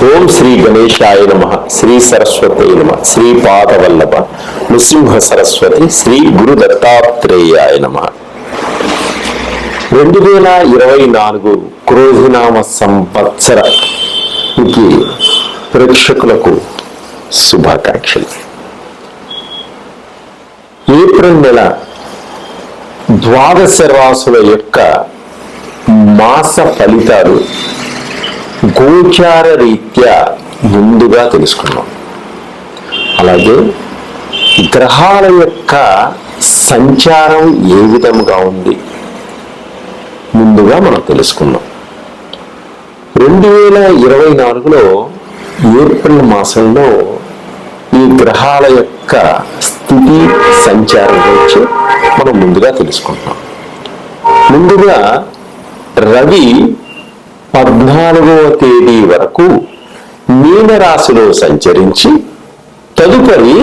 ఓం శ్రీ గణేశాయ నమ, శ్రీ సరస్వతి నమ, శ్రీపాదవల్లభ నృసింహ సరస్వతి, శ్రీ గురు దత్తాత్రేయాయ నమ. 2024 క్రోధినామ సంవత్సరానికి ప్రేక్షకులకు శుభాకాంక్షలు. ఏప్రిల్ నెల ద్వాదశ రాశుల యొక్క మాస ఫలితాలు గోచార రీత్యా ముందుగా తెలుసుకున్నాం. అలాగే గ్రహాల యొక్క సంచారం ఏ విధంగా ఉంది ముందుగా మనం తెలుసుకున్నాం. 2024లో ఏప్రిల్ మాసంలో ఈ గ్రహాల యొక్క స్థితి సంచారం గురించి మనం ముందుగా తెలుసుకుంటున్నాం. ముందుగా రవి 14వ తేదీ వరకు మీనరాశిలో సంచరించి తదుపరి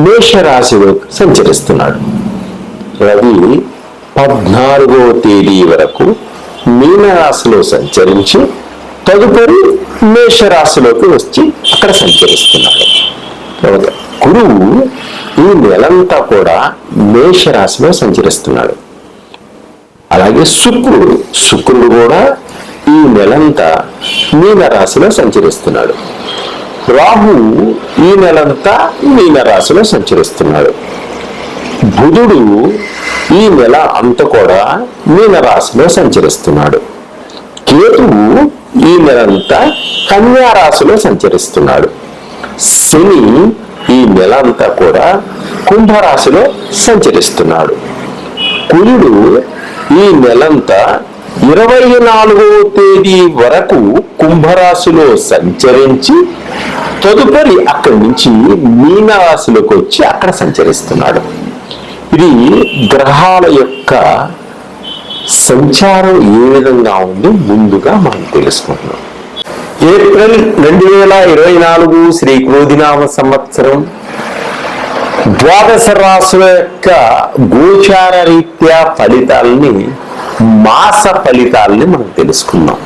మేషరాశిలో సంచరిస్తున్నాడు. రవి 14వ తేదీ వరకు మీనరాశిలో సంచరించి తదుపరి మేషరాశిలోకి వచ్చి అక్కడ సంచరిస్తున్నాడు. గురువు ఈ నెలంతా కూడా మేషరాశిలో సంచరిస్తున్నాడు. అలాగే శుక్రుడు కూడా ఈ నెలంతా మీనరాశిలో సంచరిస్తున్నాడు. రాహు ఈ నెలంతా మీనరాశిలో సంచరిస్తున్నాడు. బుధుడు ఈ నెల అంతా కూడా మీనరాశిలో సంచరిస్తున్నాడు. కేతువు ఈ నెలంతా కన్యా రాశిలో సంచరిస్తున్నాడు. శని ఈ నెల అంతా కూడా కుంభరాశిలో సంచరిస్తున్నాడు. కుజుడు ఈ నెలంతా 24వ తేదీ వరకు కుంభరాశిలో సంచరించి తదుపరి అక్కడి నుంచి మీనరాశిలోకి వచ్చి అక్కడ సంచరిస్తున్నాడు. ఇది గ్రహాల యొక్క సంచారం ఏ విధంగా ఉంది ముందుగా మనం తెలుసుకుంటున్నాం. ఏప్రిల్ 2024 శ్రీ క్రోధినామ సంవత్సరం ద్వాదశ రాశుల యొక్క గోచార రీత్యా ఫలితాలని, మాస ఫలితాలని మనం తెలుసుకున్నాం.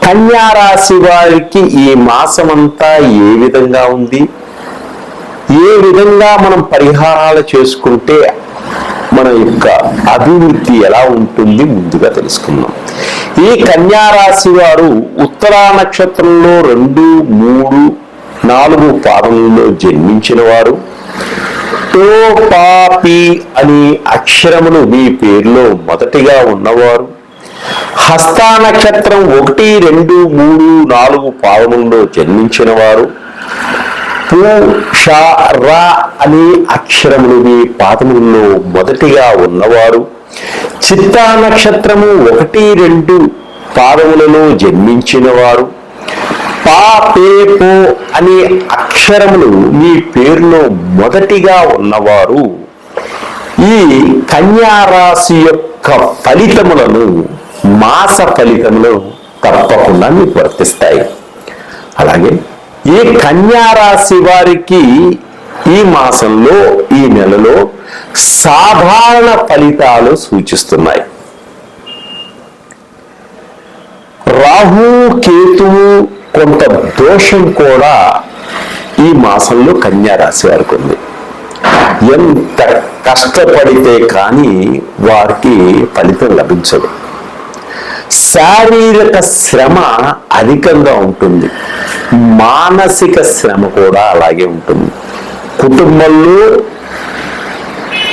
కన్యారాశి వారికి ఈ మాసమంతా ఏ విధంగా ఉంది, ఏ విధంగా మనం పరిహారాలు చేసుకుంటే మన యొక్క అభివృద్ధి ఎలా ఉంటుంది ముందుగా తెలుసుకున్నాం. ఈ కన్యారాశి వారు ఉత్తరా నక్షత్రంలో 2, 3, 4 పాదములలో జన్మించిన వారు. టో పా పి అనే అక్షరములు మీ పేరులో మొదటిగా ఉన్నవారు. హస్తా నక్షత్రం 1, 2, 3, 4 పాదములలో జన్మించిన వారు. పు ష ర అనే అక్షరములు మీ పాదములలో మొదటిగా ఉన్నవారు. చిత్తా నక్షత్రము 1, 2 పాదములలో జన్మించిన వారు. పా పే పో అనే అక్షరములు మీ పేరులో మొదటిగా ఉన్నవారు ఈ కన్యారాశి యొక్క ఫలితములను, మాస ఫలితములు తప్పకుండా మీకు వర్తిస్తాయి. అలాగే ఈ కన్యారాశి వారికి ఈ మాసంలో, ఈ నెలలో సాధారణ ఫలితాలు సూచిస్తున్నాయి. రాహు కేతువు కొంత దోషం కూడా ఈ మాసంలో కన్యారాశి వారికి ఉంది. ఎంత కష్టపడితే కానీ వారికి ఫలితం లభించదు. శారీరక శ్రమ అధికంగా ఉంటుంది, మానసిక శ్రమ కూడా అలాగే ఉంటుంది. కుటుంబంలో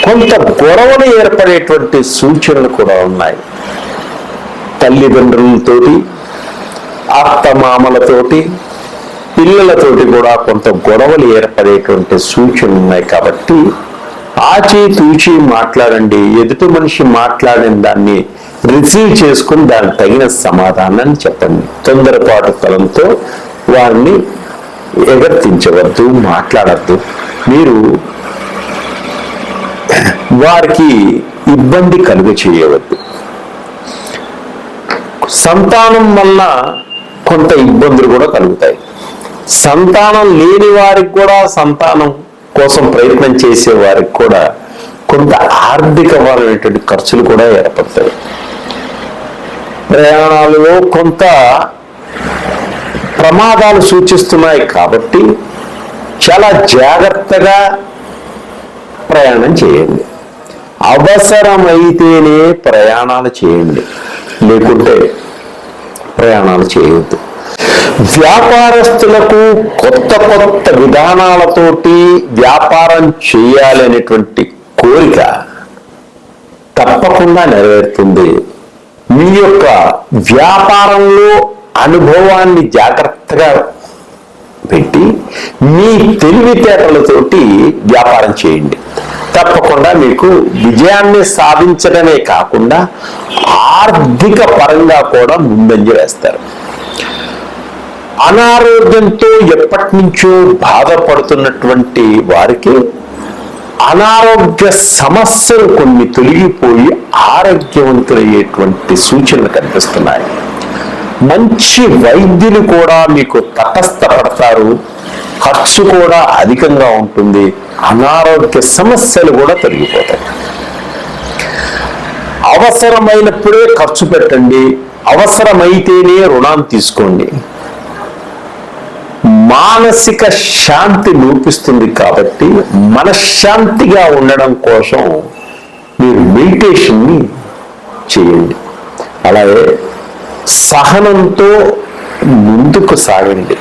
కొంత గొడవలు ఏర్పడేటువంటి సూచనలు కూడా ఉన్నాయి. తల్లిదండ్రులతోటి, అత్తమామలతోటి, పిల్లలతోటి కూడా కొంత గొడవలు ఏర్పడేటువంటి సూచనలు ఉన్నాయి. కాబట్టి ఆచితూచి మాట్లాడండి. ఎదుటి మనిషి మాట్లాడిన దాన్ని రిసీవ్ చేసుకుని దానికి తగిన సమాధానాన్ని చెప్పండి. తొందరపాటు తలంతో వారిని ఎగర్తించవద్దు, మాట్లాడద్దు. మీరు వారికి ఇబ్బంది కలుగ చేయవద్దు. సంతానం వల్ల కొంత ఇబ్బందులు కూడా కలుగుతాయి. సంతానం లేని వారికి కూడా, సంతానం కోసం ప్రయత్నం చేసే వారికి కూడా కొంత ఆర్థికపరమైనటువంటి ఖర్చులు కూడా ఏర్పడతాయి. ప్రయాణాలలో కొంత ప్రమాదాలు సూచిస్తున్నాయి కాబట్టి చాలా జాగ్రత్తగా ప్రయాణం చేయండి. అవసరమైతేనే ప్రయాణాలు చేయండి, లేకుంటే ప్రయాణాలు చేయవద్దు. వ్యాపారస్తులకు కొత్త కొత్త విధానాలతోటి వ్యాపారం చేయాలనేటువంటి కోరిక తప్పకుండా నెరవేరుతుంది. మీ యొక్క వ్యాపారంలో అనుభవాన్ని జాగ్రత్తగా పెట్టి మీ తెలివితేటలతోటి వ్యాపారం చేయండి. తప్పకుండా మీకు విజయాన్ని సాధించడమే కాకుండా ఆర్థిక పరంగా కూడా ముందంజ వేస్తారు. అనారోగ్యంతో ఎప్పటి నుంచో బాధపడుతున్నటువంటి వారికి అనారోగ్య సమస్యలు కొన్ని తొలగిపోయి ఆరోగ్యవంతులయ్యేటువంటి సూచనలు కనిపిస్తున్నాయి. మంచి వైద్యులు కూడా మీకు తటస్థపడతారు. ఖర్చు కూడా అధికంగా ఉంటుంది. అనారోగ్య సమస్యలు కూడా తొలగిపోతాయి. అవసరమైనప్పుడే ఖర్చు పెట్టండి, అవసరమైతేనే రుణాన్ని తీసుకోండి. మానసిక శాంతి లోపిస్తుంది కాబట్టి మనశ్శాంతిగా ఉండడం కోసం మీరు మెడిటేషన్ని చేయండి. అలాగే సహనంతో ముందుకు సాగండి.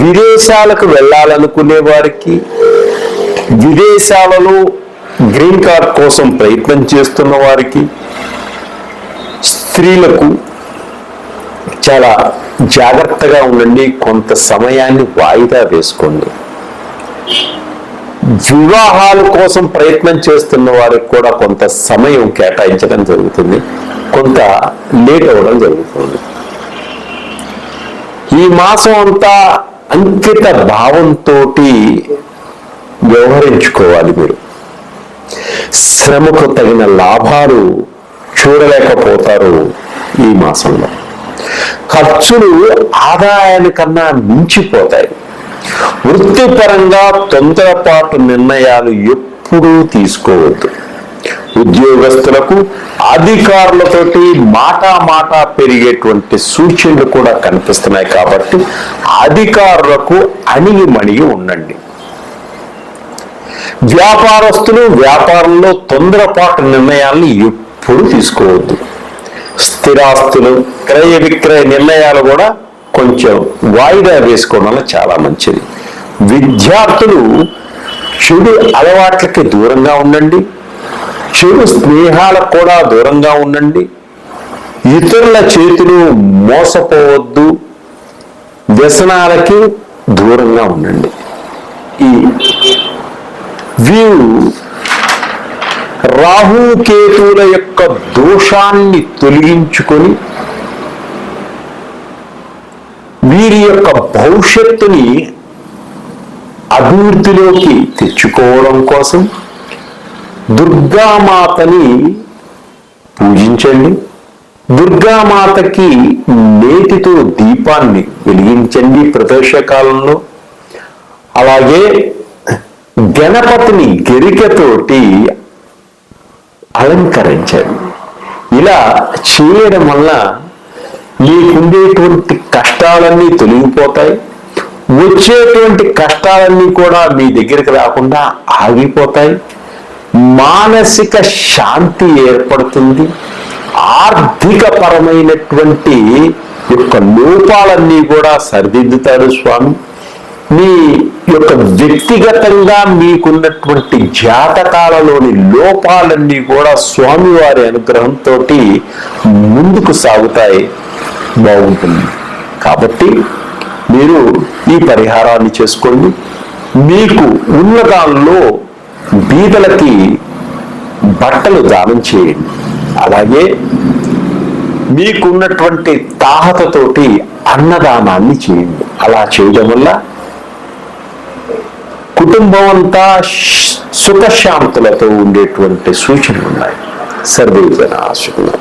విదేశాలకు వెళ్ళాలనుకునే వారికి, విదేశాలలో గ్రీన్ కార్డ్ కోసం ప్రయత్నం చేస్తున్న వారికి, స్త్రీలకు చాలా జాగ్రత్తగా ఉండండి. కొంత సమయాన్ని వాయిదా వేసుకోండి. వివాహాల కోసం ప్రయత్నం చేస్తున్న వారికి కూడా కొంత సమయం కేటాయించడం జరుగుతుంది, కొంత లేట్ అవ్వడం జరుగుతుంది. ఈ మాసం అంతా అంకిత భావంతో వ్యవహరించుకోవాలి. మీరు శ్రమకు తగిన లాభాలు చూడలేకపోతారు. ఈ మాసంలో ఖర్చులు ఆదాయానికన్నా మించిపోతాయి. వృత్తిపరంగా తొందరపాటు నిర్ణయాలు ఎప్పుడూ తీసుకోవద్దు. ఉద్యోగస్తులకు అధికారులతోటి మాట పెరిగేటువంటి సూచనలు కూడా కనిపిస్తున్నాయి కాబట్టి అధికారులకు అణిగి మణిగి ఉండండి. వ్యాపారస్తులు వ్యాపారంలో తొందరపాటు నిర్ణయాలను ఎప్పుడు తీసుకోవద్దు. స్థిరాస్తులు క్రయ విక్రయ నిర్ణయాలు కూడా కొంచెం వాయిదా వేసుకోవడం చాలా మంచిది. విద్యార్థులు చెడు అలవాట్లకి దూరంగా ఉండండి. చెడు స్నేహాలకు కూడా దూరంగా ఉండండి. ఇతరుల చేతులు మోసపోవద్దు. వ్యసనాలకి దూరంగా ఉండండి. వీరు రాహుకేతువుల యొక్క దోషాన్ని తొలగించుకొని వీరి యొక్క భవిష్యత్తుని అభివృద్ధిలోకి తెచ్చుకోవడం కోసం దుర్గామాతని పూజించండి. దుర్గామాతకి నేతితో దీపాన్ని వెలిగించండి ప్రదోషకాలంలో. అలాగే గణపతిని గరికతోటి అలంకరించండి. ఇలా చేయడం వల్ల మీకుండేటువంటి కష్టాలన్నీ తొలగిపోతాయి. వచ్చేటువంటి కష్టాలన్నీ కూడా మీ దగ్గరికి రాకుండా ఆగిపోతాయి. మానసిక శాంతి ఏర్పడుతుంది. ఆర్థిక పరమైనటువంటి యొక్క లోపాలన్నీ కూడా సరిదిద్దుతాడు స్వామి. మీ యొక్క వ్యక్తిగతంగా మీకున్నటువంటి జాతకాలలోని లోపాలన్నీ కూడా స్వామివారి అనుగ్రహంతో ముందుకు సాగుతాయి. బాగుంటుంది. కాబట్టి మీరు ఈ పరిహారాన్ని చేసుకోండి. మీకు ఉన్న దానిలో బీదలకి బట్టలు దానం చేయండి. అలాగే మీకున్నటువంటి తాహతతోటి అన్నదానాన్ని చేయండి. అలా చేయడం వల్ల కుటుంబం అంతా సుఖశాంతులతో ఉండేటువంటి సూచనలు ఉన్నాయి. సర్వే జనా సుఖినో